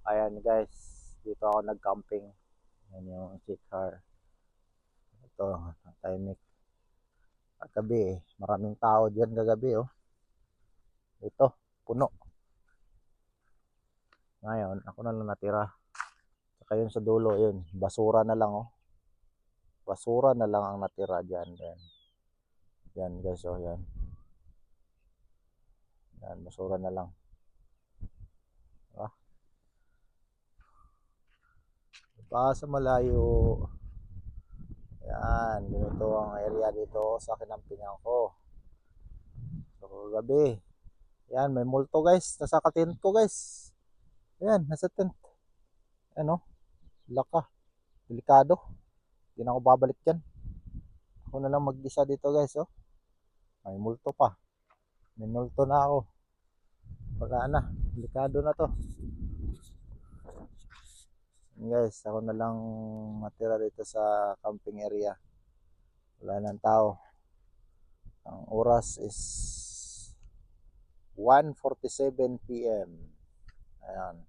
Ayan guys, dito ako nag-camping. Yan yung Sikar. Ito, tahimik. At gabi maraming tao diyan kagabi oh. Ito, puno. Ngayon, ako na lang natira. Saka yun sa dulo, yun. Basura na lang oh. Basura na lang ang natira diyan. Yan guys oh, yan. Yan, basura na lang. Diba? Baka sa malayo. Yan, ganito ang area dito sa kinampingan ko. So, gabi. Yan, may multo guys. Nasa tent ko guys. Yan, nasa tent. Ano? Laka. Delikado. Hindi na ako babalik dyan. Ako na lang mag-isa dito guys. Oh. May multo pa. May multo na ako. Wala na. Delikado na to. Guys, ako na lang matira dito sa camping area. Wala nang tao. Ang oras is 1:47 PM. Ayan.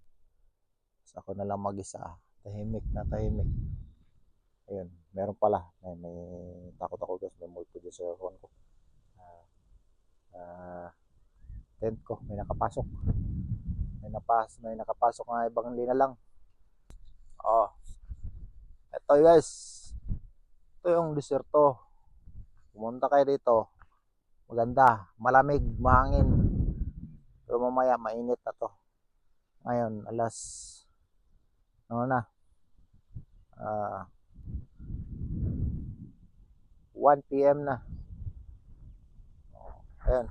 So, ako na lang mag-isa. Tahimik na tahimik. Ayun, meron pala. May takot ako guys. May multo dito sa phone ko. Tent ko. May nakapasok. May nakapasok nga ibang lina lang. Oh. Ito guys. Ito yung desierto. Pumunta kayo dito. Maganda, malamig, mahangin. Pero mamaya mainit na to. Ngayon, alas ano na? 1 PM na. Ayun,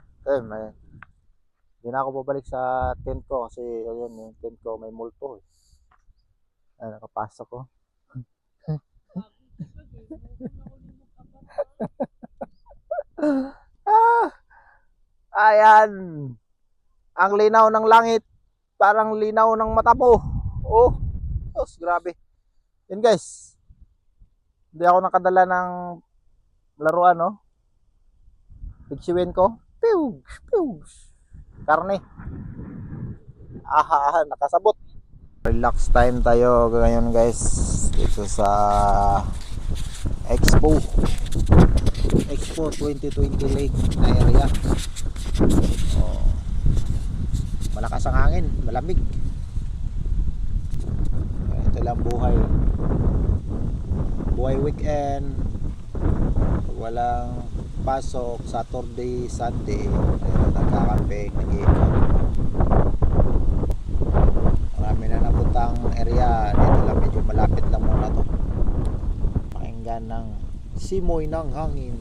hindi na ako babalik sa tent ko kasi ayun, yung tent ko may multo. Ayun, nakapasok ko. Ayan. Ang linaw ng langit. Parang linaw ng mata mo. Oh, grabe. Yan guys. Hindi ako nakadala ng laruan, no? Bigsiwin ko. Pew, pew. Karne. Nakasabot. Relax time tayo ngayon guys. Dito sa Expo 2020 Lake na area. Oh. Malakas ang hangin, malamig. Ito lang buhay weekend. Walang pasok, Saturday, Sunday. Ayun, nagkakamping, nag-iikot. Marami na napuntang area. Dito lang, medyo malapit lang muna to. Pakinggan ng simoy ng hangin.